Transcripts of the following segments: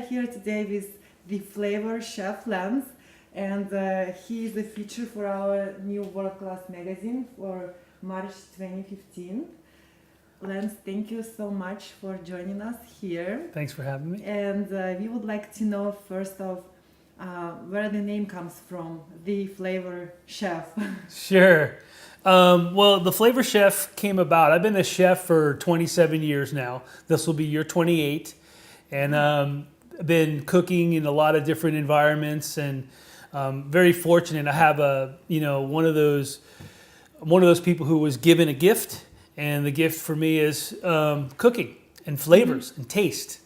here today with the flavor chef Lance, and he is a feature for our new World Class magazine for March 2015. Lance, thank you so much for joining us here. Thanks for having me. And we would like to know first of where the name comes from, the flavor chef. Sure. Well, the Flavor Chef came about. I've been a chef for 27 years now. This will be year 28. And I've been cooking in a lot of different environments, and very fortunate. I have one of those people who was given a gift, and the gift for me is cooking and flavors and taste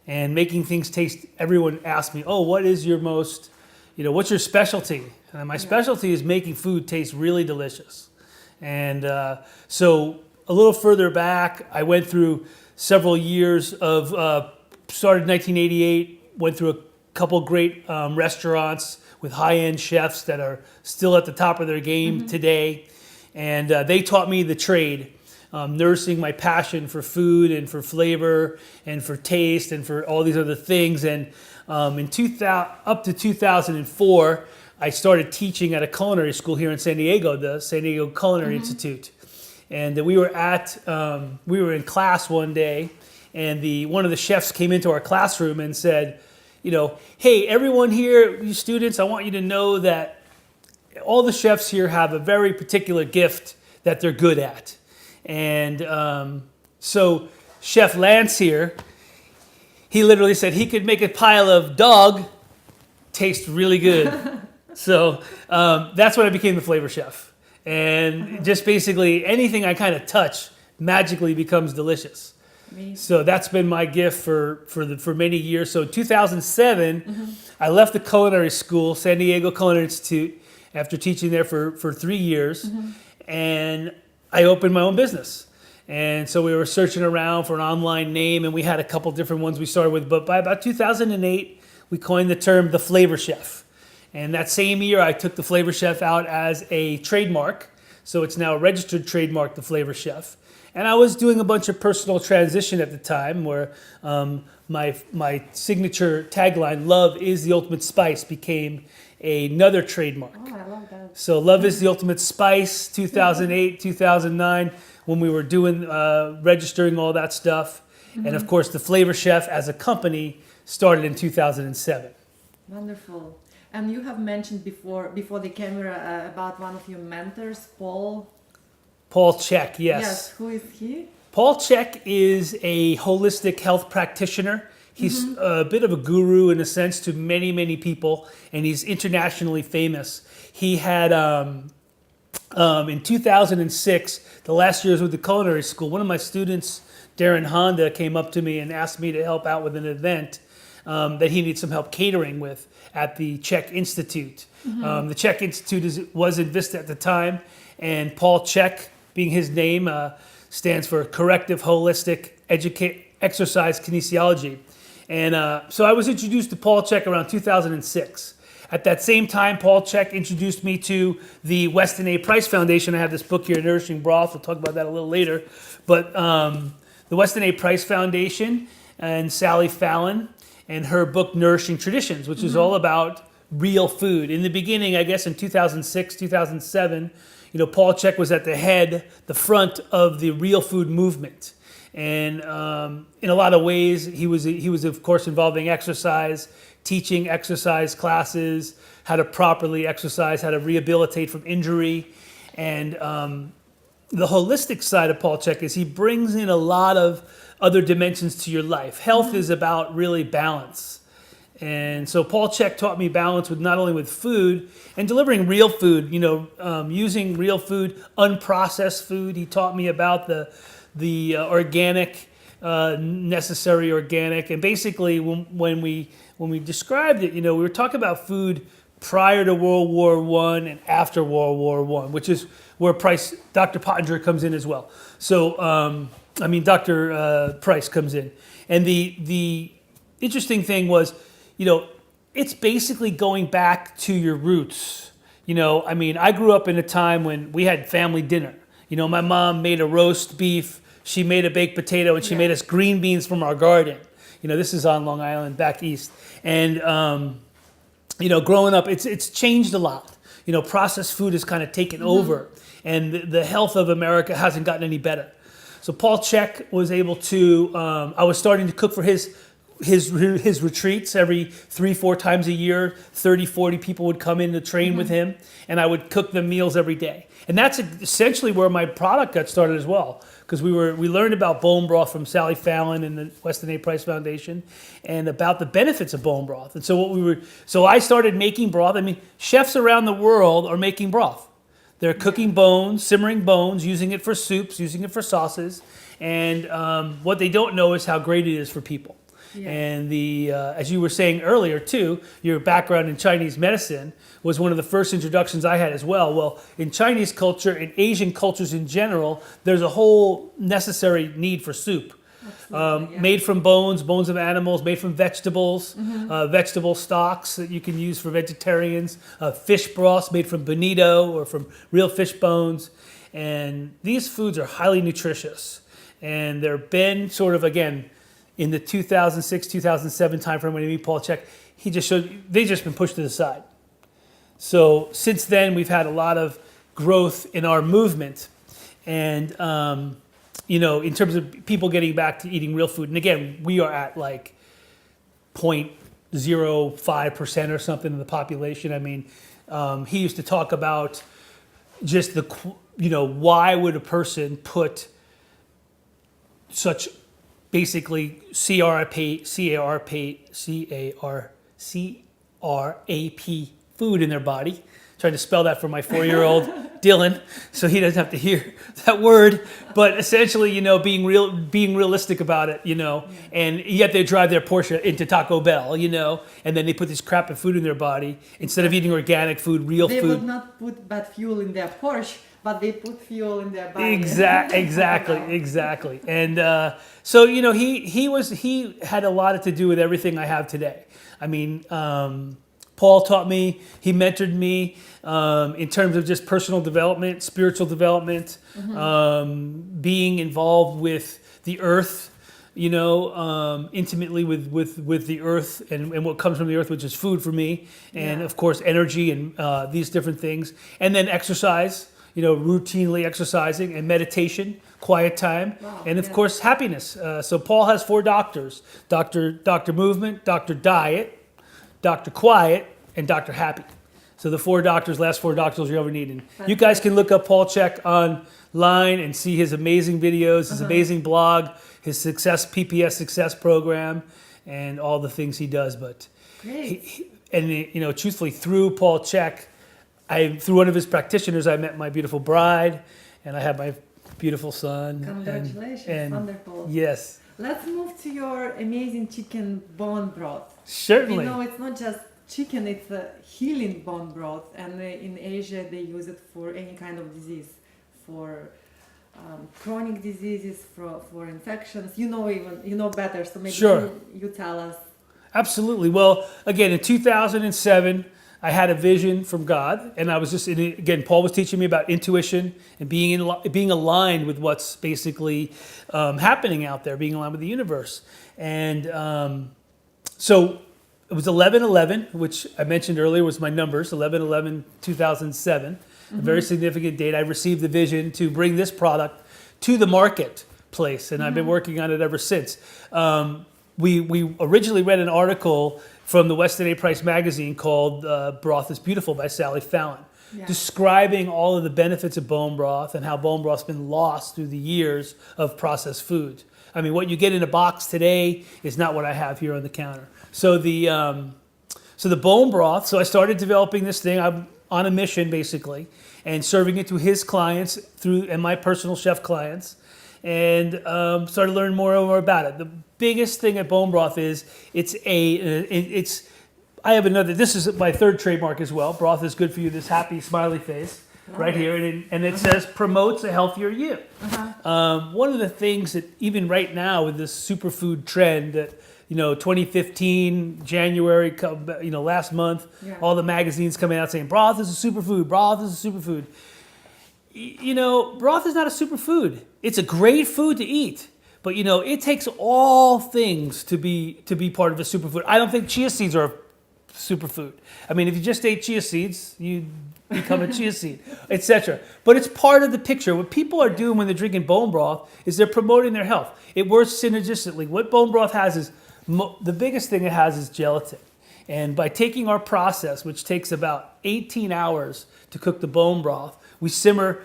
and making things taste. Everyone asks me, "Oh, what is your most, what's your specialty?" And my specialty is making food taste really delicious. And so a little further back, I went through several years of, started in 1988, went through a couple great restaurants with high-end chefs that are still at the top of their game today. And they taught me the trade, nursing my passion for food and for flavor and for taste and for all these other things. And up to 2004, I started teaching at a culinary school here in San Diego, the San Diego Culinary Institute. And we were in class one day, and one of the chefs came into our classroom and said, "Hey, everyone here, you students, I want you to know that all the chefs here have a very particular gift that they're good at." And so Chef Lance here, he literally said he could make a pile of dog taste really good. So that's when I became the Flavor Chef. And just basically anything I kind of touch magically becomes delicious. So that's been my gift for many years. So in 2007, I left the culinary school, San Diego Culinary Institute, after teaching there for 3 years. And I opened my own business. And so we were searching around for an online name, and we had a couple different ones we started with. But by about 2008, we coined the term the Flavor Chef. And that same year, I took the Flavor Chef out as a trademark. So it's now a registered trademark, the Flavor Chef. And I was doing a bunch of personal transition at the time where my signature tagline, "Love is the ultimate spice," became another trademark. Oh, I love that. So Love is the Ultimate Spice, 2008, 2009, when we were doing, registering all that stuff. And of course, the Flavor Chef as a company started in 2007. Wonderful. And you have mentioned before the camera about one of your mentors, Paul. Paul Chek, yes. Yes, who is he? Paul Chek is a holistic health practitioner. He's a bit of a guru in a sense to many, many people, and he's internationally famous. He had, in 2006, the last year I was with the culinary school, one of my students, Darren Honda, came up to me and asked me to help out with an event that he needs some help catering with at the Chek Institute. The Chek Institute was in Vista at the time, and Paul Chek, being his name, stands for Corrective Holistic Exercise Kinesiology. And so I was introduced to Paul Chek around 2006. At that same time, Paul Chek introduced me to the Weston A. Price Foundation. I have this book here, Nourishing Broth. We'll talk about that a little later. But the Weston A. Price Foundation and Sally Fallon and her book, Nourishing Traditions, which is all about real food. In the beginning, I guess in 2006, 2007, Paul Chek was at the front of the real food movement. And in a lot of ways, he was of course involving exercise, teaching exercise classes, how to properly exercise, how to rehabilitate from injury. And the holistic side of Paul Chek is he brings in a lot of other dimensions to your life. Health is about really balance. And so Paul Chek taught me balance with not only with food and delivering real food, using real food, unprocessed food. He taught me about the organic, necessary organic. And basically when we described it, we were talking about food prior to World War I and after World War I, which is where Dr. Pottinger comes in as well. So, Dr. Price comes in. And the interesting thing was, it's basically going back to your roots. I grew up in a time when we had family dinner. My mom made a roast beef, she made a baked potato, and she made us green beans from our garden. This is on Long Island, back east. And, growing up, it's changed a lot. Processed food has kind of taken over, and the health of America hasn't gotten any better. So Paul Chek was able to, I was starting to cook for his retreats every 3-4 times a year. 30-40 people would come in to train with him, and I would cook them meals every day. And that's essentially where my product got started as well, because we learned about bone broth from Sally Fallon and the Weston A. Price Foundation, and about the benefits of bone broth. And so I started making broth. I mean, chefs around the world are making broth. They're cooking bones, simmering bones, using it for soups, using it for sauces, and what they don't know is how great it is for people. Yeah. And as you were saying earlier too, your background in Chinese medicine was one of the first introductions I had as well. Well, in Chinese culture, in Asian cultures in general, there's a whole necessary need for soup. Made from bones of animals, made from vegetables, vegetable stocks that you can use for vegetarians, fish broths made from bonito or from real fish bones. And these foods are highly nutritious. And they're been sort of, again, in the 2006, 2007 timeframe when I meet Paul Chek, they've just been pushed to the side. So since then, we've had a lot of growth in our movement. And, in terms of people getting back to eating real food. And again, we are at like 0.05% or something of the population. I mean, he used to talk about just why would a person put such basically CRAP food in their body. Trying to spell that for my 4-year-old Dylan, so he doesn't have to hear that word. But essentially, being realistic about it, and yet they drive their Porsche into Taco Bell, and then they put this crap of food in their body instead of eating organic food, real food. They would not put bad fuel in their Porsche, but they put fuel in their body. Exactly. And so he had a lot to do with everything I have today. I mean, Paul taught me, he mentored me in terms of just personal development, spiritual development, being involved with the earth, intimately with the earth and what comes from the earth, which is food for me, and of course energy and these different things. And then exercise, routinely exercising, and meditation, quiet time, and of course happiness. So Paul has 4 doctors, Dr. Movement, Dr. Diet, Dr. Quiet, and Dr. Happy. So the last 4 doctors you ever need. And you guys can look up Paul Chek online and see his amazing videos, his amazing blog, his PPS success program, and all the things he does. But truthfully, through Paul Chek, through one of his practitioners, I met my beautiful bride, and I have my beautiful son. Congratulations, wonderful. Yes. Let's move to your amazing chicken bone broth. Certainly. It's not just chicken, it's a healing bone broth. And in Asia, they use it for any kind of disease, for chronic diseases, for infections. You know better, so maybe you tell us. Absolutely. Well, again, in 2007, I had a vision from God, and I was Paul was teaching me about intuition and being aligned with what's basically happening out there, being aligned with the universe. And so it was 11/11, which I mentioned earlier was my numbers, 11/11/2007, a very significant date. I received the vision to bring this product to the marketplace, and I've been working on it ever since. We originally read an article from the Weston A. Price magazine called Broth is Beautiful by Sally Fallon, describing all of the benefits of bone broth and how bone broth's been lost through the years of processed food. I mean, what you get in a box today is not what I have here on the counter. So the bone broth, so I started developing this thing. I'm on a mission, basically, and serving it to his clients and my personal chef clients, and started learning more and more about it. The biggest thing at bone broth is I have another, this is my 3rd trademark as well. Broth is good for you, this happy smiley face right here. And it says promotes a healthier you. One of the things that even right now with this superfood trend that, 2015, January, last month, all the magazines coming out saying broth is a superfood, broth is a superfood. Broth is not a superfood. It's a great food to eat. But you know, it takes all things to be part of a superfood. I don't think chia seeds are a superfood. I mean, if you just ate chia seeds, you become a chia seed, etc. But it's part of the picture. What people are doing when they're drinking bone broth is they're promoting their health. It works synergistically. What bone broth has is the biggest thing it has is gelatin. And by taking our process, which takes about 18 hours to cook the bone broth, we simmer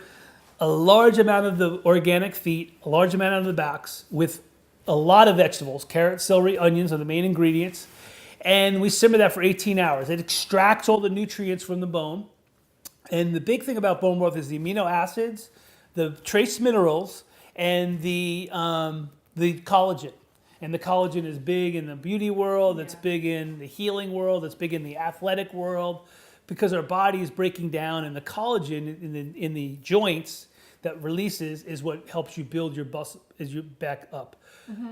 a large amount of the organic feet, a large amount of the backs, with a lot of vegetables. Carrots, celery, onions are the main ingredients. And we simmer that for 18 hours. It extracts all the nutrients from the bone. And the big thing about bone broth is the amino acids, the trace minerals, and the collagen. And the collagen is big in the beauty world, it's big in the healing world, it's big in the athletic world, because our body is breaking down, and the collagen in the joints that releases is what helps you build your muscle as you back up.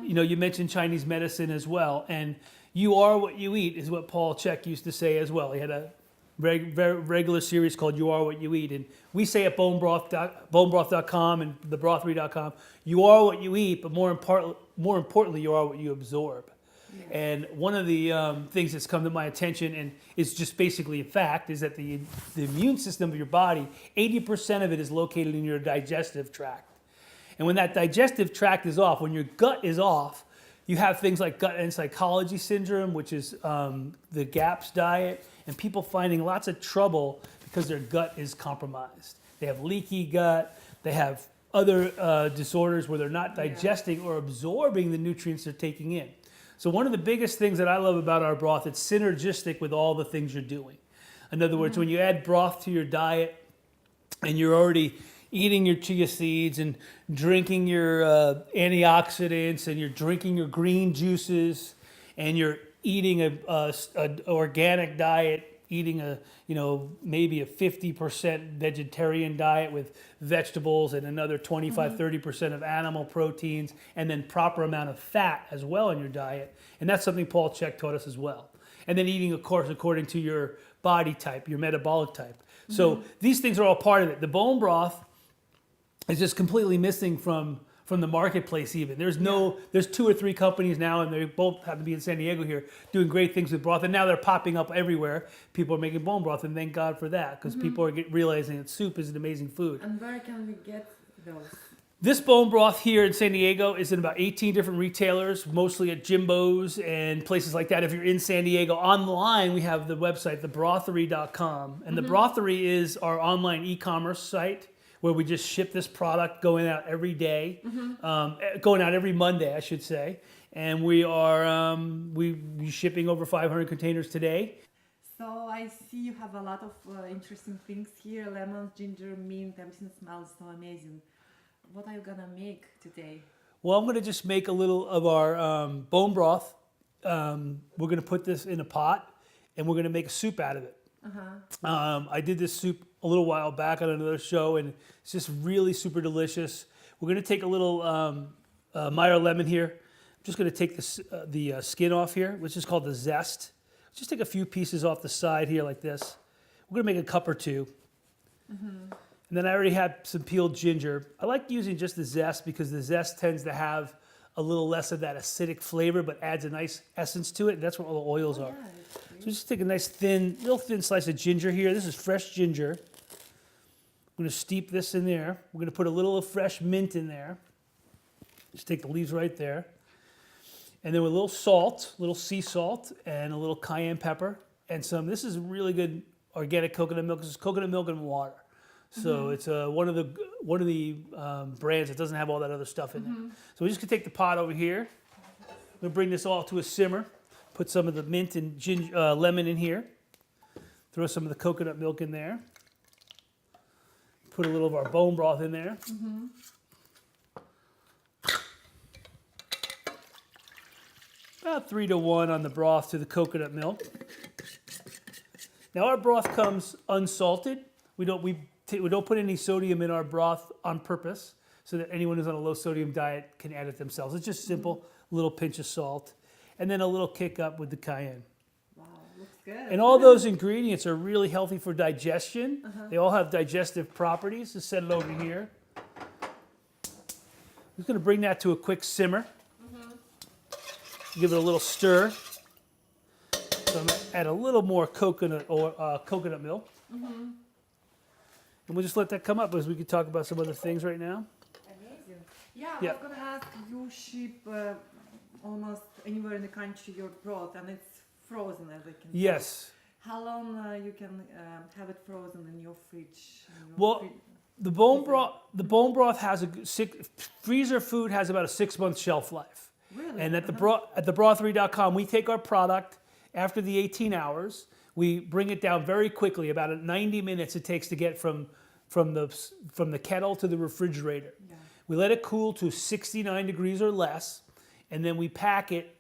You know, you mentioned Chinese medicine as well, and you are what you eat is what Paul Chek used to say as well. He had a very regular series called You Are What You Eat, and we say at bonebroth.com and thebrothery.com, you are what you eat, but more importantly, you are what you absorb. Yes. And one of the things that's come to my attention, and is just basically a fact, is that the immune system of your body, 80% of it is located in your digestive tract. And when that digestive tract is off, when your gut is off, you have things like gut and psychology syndrome, which is the GAPS diet, and people finding lots of trouble because their gut is compromised. They have leaky gut, they have other disorders where they're not digesting or absorbing the nutrients they're taking in. So one of the biggest things that I love about our broth, it's synergistic with all the things you're doing. In other words, when you add broth to your diet and you're already eating your chia seeds and drinking your antioxidants and you're drinking your green juices and you're eating a organic diet, eating maybe a 50% vegetarian diet with vegetables and another 25-30% of animal proteins, and then proper amount of fat as well in your diet. And that's something Paul Chek taught us as well. And then eating, of course, according to your body type, your metabolic type. So these things are all part of it. The bone broth is just completely missing from the marketplace even. There's 2 or 3 companies now, and they both happen to be in San Diego here, doing great things with broth, and now they're popping up everywhere. People are making bone broth, and thank God for that, because people are realizing that soup is an amazing food. And where can we get those? This bone broth here in San Diego is in about 18 different retailers, mostly at Jimbo's and places like that. If you're in San Diego, online we have the website, thebrothery.com, and the Brothery is our online e-commerce site, where we just ship this product going out every day, going out every Monday, I should say. And we are we shipping over 500 containers today. So I see you have a lot of interesting things here: lemon, ginger, mint. Everything smells so amazing. What are you gonna make today? Well, I'm gonna just make a little of our bone broth. We're gonna put this in a pot, and we're gonna make a soup out of it. I did this soup a little while back on another show, and it's just really super delicious. We're going to take a little Meyer lemon here. I'm just going to take the skin off here, which is called the zest. Just take a few pieces off the side here like this. We're going to make a cup or two. And then I already had some peeled ginger. I like using just the zest because the zest tends to have a little less of that acidic flavor, but adds a nice essence to it. And that's where all the oils are. So just take a nice real thin slice of ginger here. This is fresh ginger. I'm going to steep this in there. We're going to put a little of fresh mint in there. Just take the leaves right there. And then with a little salt, little sea salt, and a little cayenne pepper, and this is really good organic coconut milk. This is coconut milk and water. So it's one of the brands that doesn't have all that other stuff in there. So we're just going to take the pot over here. I'm going to bring this all to a simmer. Put some of the mint and lemon in here. Throw some of the coconut milk in there. Put a little of our bone broth in there. About 3-to-1 on the broth to the coconut milk. Now our broth comes unsalted. We don't put any sodium in our broth on purpose, so that anyone who's on a low sodium diet can add it themselves. It's just simple, little pinch of salt. And then a little kick up with the cayenne. Wow, looks good. And all those ingredients are really healthy for digestion. They all have digestive properties. Just set it over here. just going to bring that to a quick simmer. Give it a little stir. So I'm going to add a little more coconut or coconut milk. And we'll just let that come up as we could talk about some other things right now. Amazing. Yeah, I Yeah. was gonna ask, you ship almost anywhere in the country your broth, and it's frozen, as I can tell. Yes. How long you can have it frozen in your fridge? Well, the bone broth has freezer food has about a 6-month shelf life. Really? And at the brothery.com, we take our product after the 18 hours. We bring it down very quickly. About 90 minutes it takes to get from the kettle to the refrigerator. Yeah. We let it cool to 69 degrees or less, and then we pack it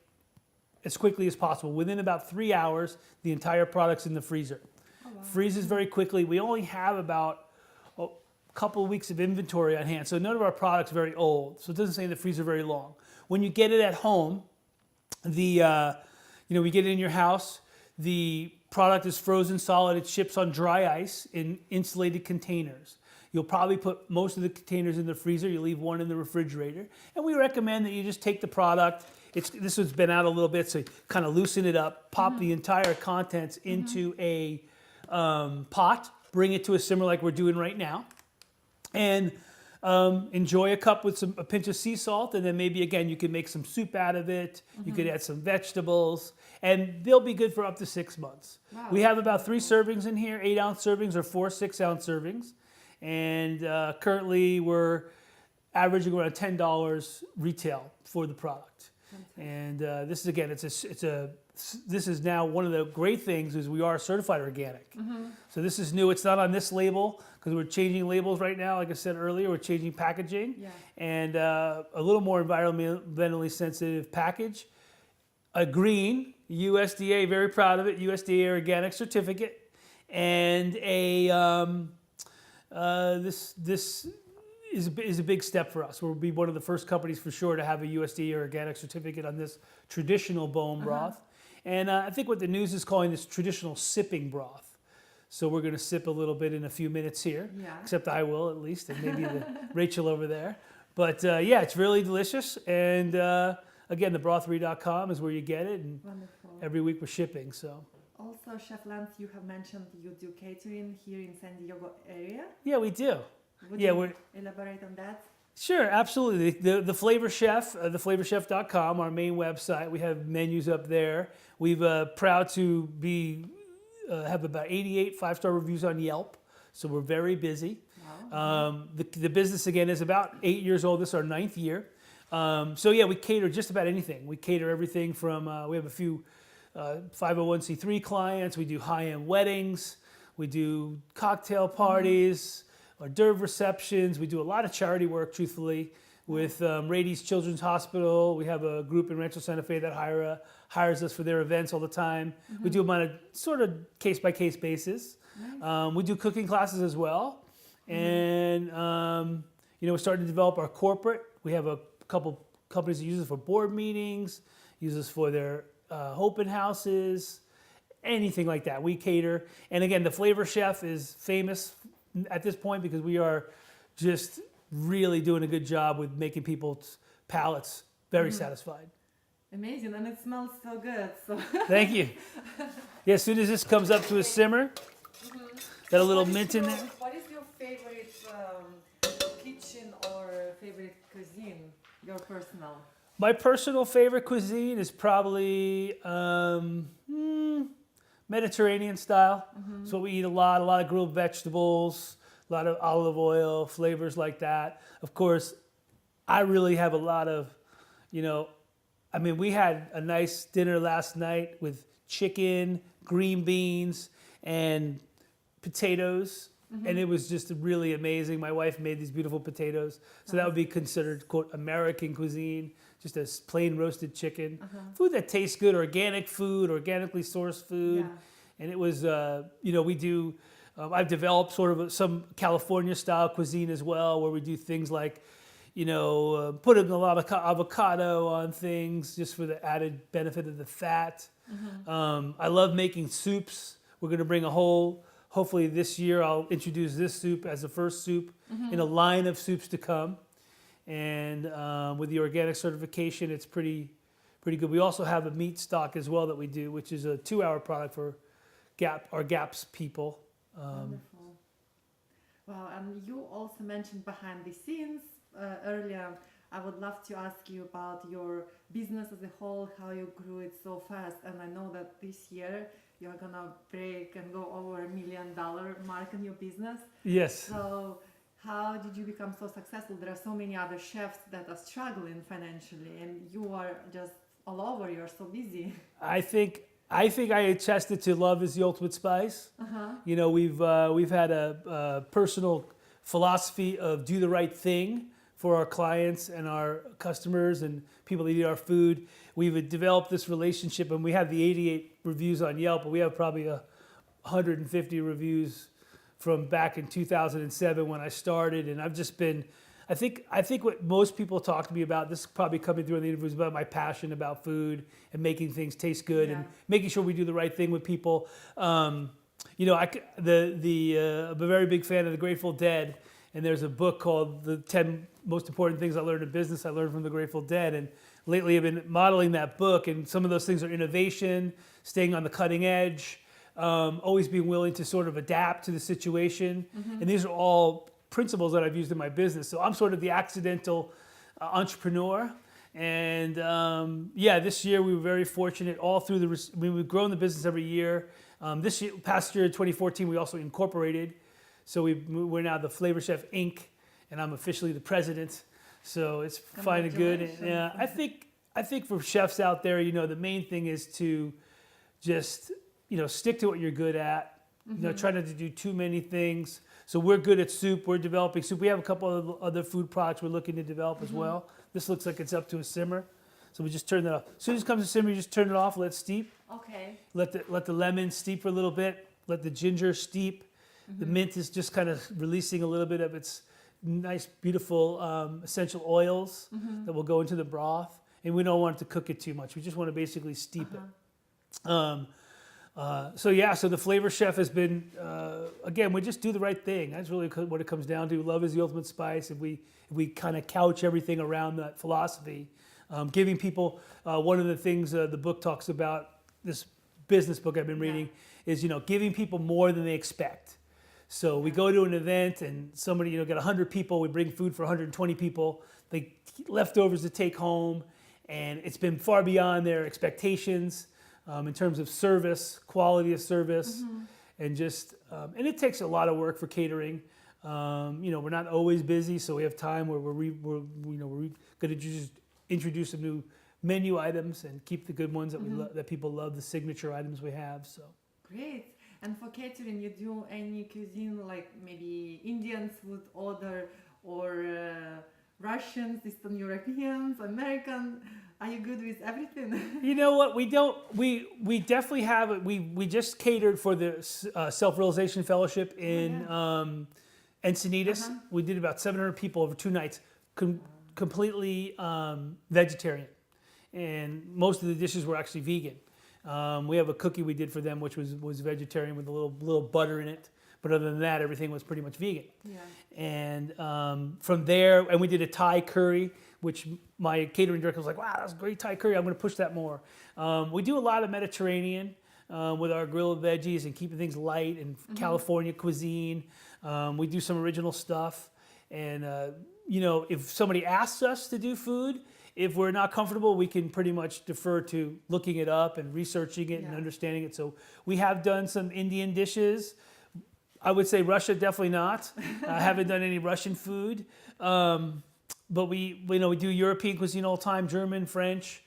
as quickly as possible. Within about 3 hours, the entire product's in the freezer. Oh, wow. Freezes very quickly. We only have about a couple of weeks of inventory on hand, so none of our product's very old. So it doesn't stay in the freezer very long. When you get it at home, we get it in your house. The product is frozen solid. It ships on dry ice in insulated containers. You'll probably put most of the containers in the freezer. You leave one in the refrigerator. And we recommend that you just take the product. This has been out a little bit, so you kind of loosen it up, pop the entire contents into a pot, bring it to a simmer like we're doing right now, and enjoy a cup with a pinch of sea salt, and then maybe again you can make some soup out of it. You could add some vegetables, and they'll be good for up to 6 months. Wow. We have about 3 servings in here, 8-ounce servings or 4 6-ounce servings, and currently we're averaging around $10 retail for the product. And this is again, this is now one of the great things is we are certified organic. So this is new. It's not on this label because we're changing labels right now. Like I said earlier, we're changing packaging and a little more environmentally sensitive package. A green USDA, very proud of it, USDA organic certificate, and this is a big step for us. We'll be one of the first companies for sure to have a USDA organic certificate on this traditional bone broth. And I think what the news is calling this traditional sipping broth. So we're going to sip a little bit in a few minutes here, except I will at least, and maybe Rachel over there. But yeah, it's really delicious. And again, the brothery.com is where you get it. And Wonderful. every week we're shipping. So. Also, Chef Lance, you have mentioned you do catering here in San Diego area. Yeah, we do. Would Yeah, you elaborate on that? Sure, absolutely. The Flavor Chef, theflavorchef.com, our main website. We have menus up there. We've proud to have about 88 5-star reviews on Yelp, so we're very busy. Wow. The business again is about 8 years old. This is our 9th year. So yeah, we cater just about anything. We cater everything from we have a few 501c3 clients. We do high-end weddings. We do cocktail parties. Hors d'oeuvre receptions. We do a lot of charity work, truthfully, with Rady's Children's Hospital. We have a group in Rancho Santa Fe that hires us for their events all the time. We do them on a sort of case-by-case basis. Nice. We do cooking classes as well. And, we're starting to develop our corporate. We have a couple companies that use us for board meetings, use us for their open houses, anything like that. We cater. And again, the Flavor Chef is famous at this point because we are just really doing a good job with making people's palates very satisfied. Amazing, and it smells so good. So Thank you. Yeah, as soon as this comes up to a simmer, got a little mint in there. What is your favorite kitchen or favorite cuisine? Your personal? My personal favorite cuisine is probably Mediterranean style. So we eat a lot of grilled vegetables, a lot of olive oil, flavors like that. Of course, I really have a lot of, we had a nice dinner last night with chicken, green beans, and potatoes. And it was just really amazing. My wife made these beautiful potatoes. So that would be considered, quote, American cuisine, just a plain roasted chicken. Food that tastes good, organic food, organically sourced food. Yeah. And it was, we do, I've developed sort of some California style cuisine as well, where we do things like, putting a lot of avocado on things just for the added benefit of the fat. I love making soups. We're going to bring hopefully this year I'll introduce this soup as the first soup in a line of soups to come. and with the organic certification, it's pretty good. We also have a meat stock as well that we do, which is a 2-hour product for our GAPS people. Wonderful. Well, and you also mentioned behind the scenes earlier. I would love to ask you about your business as a whole, how you grew it so fast. And I know that this year you're gonna break and go over $1 million mark in your business. Yes. So how did you become so successful? There are so many other chefs that are struggling financially, and you are just all over. You're so busy. I think I attested to love is the ultimate spice. You know, we've had a personal philosophy of do the right thing for our clients and our customers and people that eat our food. We've developed this relationship, and we have the 88 reviews on Yelp, but we have probably 150 reviews from back in 2007 when I started, and I've just been. I think what most people talk to me about, this is probably coming through in the interviews, about my passion about food and making things taste good and making sure we do the right thing with people. You know, I'm a very big fan of the Grateful Dead, and there's a book called The 10 Most Important Things I Learned in Business I Learned from the Grateful Dead. And lately I've been modeling that book, and some of those things are innovation, staying on the cutting edge, always being willing to sort of adapt to the situation. And these are all principles that I've used in my business. So I'm sort of the accidental entrepreneur. And this year we were very fortunate all through we've grown the business every year. Past year, 2014, we also incorporated. So we're now the Flavor Chef Inc., and I'm officially the president. So it's fine and good. And, I think for chefs out there, you know, the main thing is to just, you know, stick to what you're good at. You know, try not to do too many things. So we're good at soup. We're developing soup. We have a couple of other food products we're looking to develop as well. This looks like it's up to a simmer. So we just turn that off. As soon as it comes to simmer, you just turn it off, let it steep. Okay. Let the lemon steep for a little bit. Let the ginger steep. The mint is just kind of releasing a little bit of its nice, beautiful essential oils that will go into the broth. And we don't want it to cook it too much. We just want to basically steep it. So the Flavor Chef has been, again, we just do the right thing. That's really what it comes down to. Love is the ultimate spice. If we kind of couch everything around that philosophy, giving people, one of the things the book talks about, this business book I've been reading, is, you know, giving people more than they expect. So we go to an event and somebody, you know, got 100 people, we bring food for 120 people, they leftovers to take home, and it's been far beyond their expectations. In terms of service, quality of service, and just, and it takes a lot of work for catering. You know, we're not always busy, so we have time where we're going to just introduce some new menu items and keep the good ones that that people love, the signature items we have. So great. And for catering, you do any cuisine like maybe Indians would order, or Russians, Eastern Europeans, American? Are you good with everything? You know what? We don't. We definitely have it. We just catered for the Self-Realization Fellowship in Encinitas. We did about 700 people over 2 nights, completely vegetarian, and most of the dishes were actually vegan. We have a cookie we did for them, which was vegetarian with a little butter in it. But other than that, everything was pretty much vegan. Yeah. And from there, and we did a Thai curry, which my catering director was like, wow, that's a great Thai curry. I'm going to push that more. We do a lot of Mediterranean with our grilled veggies and keeping things light, and California cuisine. We do some original stuff. And, you know, if somebody asks us to do food, if we're not comfortable, we can pretty much defer to looking it up and researching it and understanding it. So we have done some Indian dishes. I would say Russia, definitely not. I haven't done any Russian food. But we do European cuisine all the time, German, French,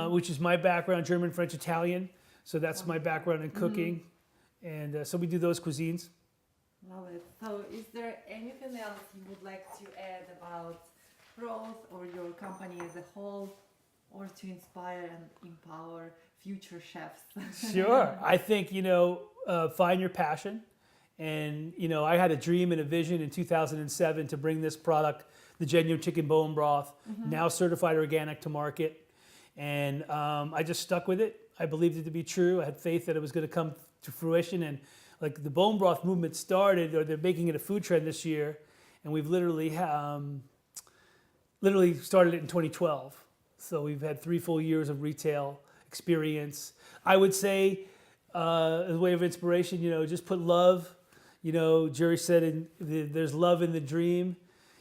which is my background, German, French, Italian. So that's my background in cooking. And so we do those cuisines. Love it. So is there anything else you would like to add about Broth or your company as a whole, or to inspire and empower future chefs? Sure. I think, you know, find your passion. And, you know, I had a dream and a vision in 2007 to bring this product, the genuine chicken bone broth, now certified organic, to market. And I just stuck with it. I believed it to be true. I had faith that it was going to come to fruition. And like the bone broth movement started, or they're making it a food trend this year. And we've literally literally started it in 2012. So we've had 3 full years of retail experience. I would say, as a way of inspiration, just put love. Jerry said, there's love in the dream.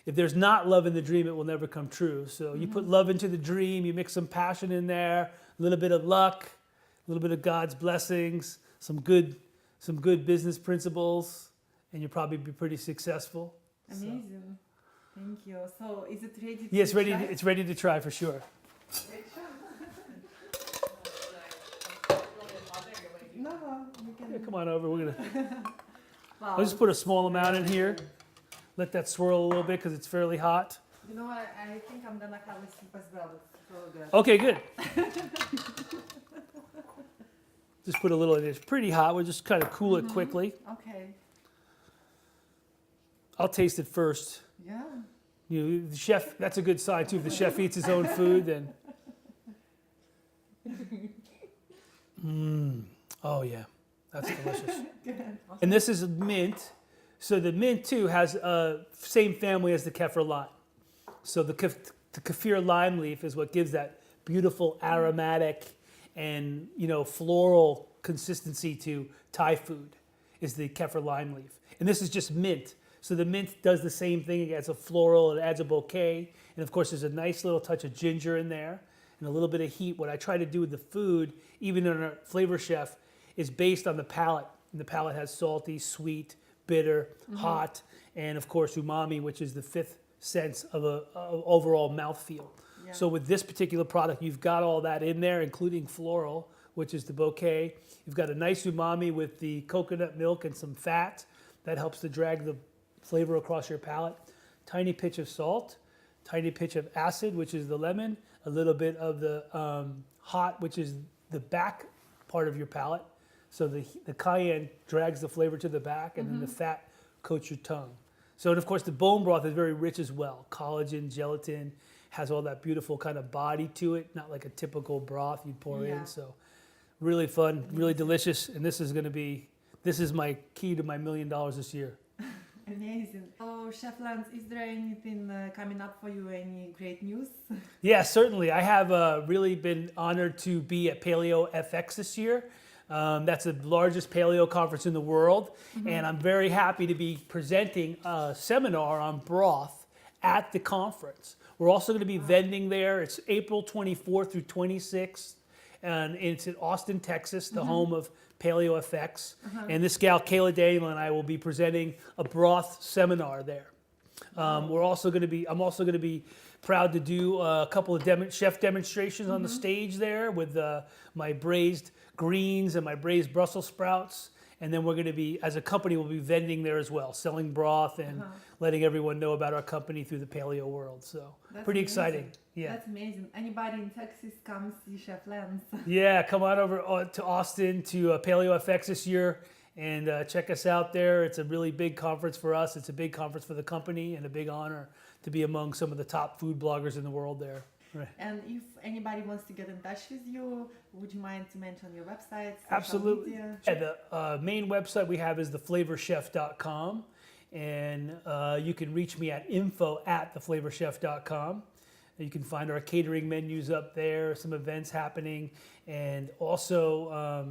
If there's not love in the dream, it will never come true. So you put love into the dream, you mix some passion in there, a little bit of luck, a little bit of God's blessings, some good business principles, and you'll probably be pretty successful. Amazing. Thank you. So is it ready to Yes, ready. try? It's ready to try for sure. No, you can. Yeah, come on over. We're gonna. Wow. I'll just put a small amount in here. Let that swirl a little bit because it's fairly hot. You know what? I think I'm gonna have a soup as well. It's so good. Okay, good. Just put a little in. It's pretty hot. We'll just kind of cool it quickly. Okay. I'll taste it first. Yeah. The chef. That's a good sign too. If the chef eats his own food, then. Oh yeah, that's delicious. Good. And this is mint. So the mint too has same family as the kaffir lime. So the kaffir lime leaf is what gives that beautiful aromatic and floral consistency to Thai food. Is the kaffir lime leaf, and this is just mint. So the mint does the same thing. It adds a floral, it adds a bouquet, and of course there's a nice little touch of ginger in there and a little bit of heat. What I try to do with the food, even in our flavor chef, is based on the palate. And the palate has salty, sweet, bitter, hot, and of course umami, which is the 5th sense of overall mouthfeel. Yeah. So with this particular product, you've got all that in there, including floral, which is the bouquet. You've got a nice umami with the coconut milk and some fat that helps to drag the flavor across your palate. Tiny pinch of salt, tiny pinch of acid, which is the lemon, a little bit of the hot, which is the back part of your palate. So the cayenne drags the flavor to the back, and then the fat coats your tongue. So, and of course, the bone broth is very rich as well. Collagen, gelatin, has all that beautiful kind of body to it, not like a typical broth you'd pour Yeah. in. So, really fun, really delicious, and this is my key to my $1 million this year. Amazing. So, Chef Lance, is there anything coming up for you? Any great news? Yeah, certainly. I have really been honored to be at Paleo FX this year. That's the largest paleo conference in the world, and I'm very happy to be presenting a seminar on broth at the conference. We're also going to be vending there. It's April 24th through 26th, and it's in Austin, Texas, the home of Paleo FX. And this gal, Kayla Daniel, and I will be presenting a broth seminar there. I'm also going to be proud to do a couple of chef demonstrations on the stage there with my braised greens and my braised Brussels sprouts. And then we're going to be, as a company, we'll be vending there as well, selling broth and letting everyone know about our company through the paleo world. So That's pretty amazing. exciting. Yeah. That's amazing. Anybody in Texas, come see Chef Lance. Yeah, come on over to Austin to Paleo FX this year and check us out there. It's a really big conference for us. It's a big conference for the company and a big honor to be among some of the top food bloggers in the world there. Right. And if anybody wants to get in touch with you, would you mind to mention your website? social Absolutely. media? Yeah, the main website we have is theflavorchef.com, and you can reach me at info@theflavorchef.com. You can find our catering menus up there, some events happening, and also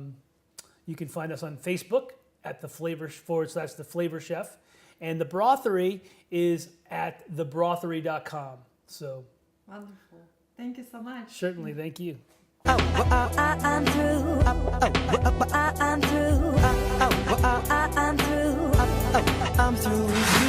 you can find us on Facebook at /theflavorchef, and the brothery is at thebrothery.com. So Wonderful. Thank you so much. certainly, thank you. I'm through. I'm through. I'm through with you.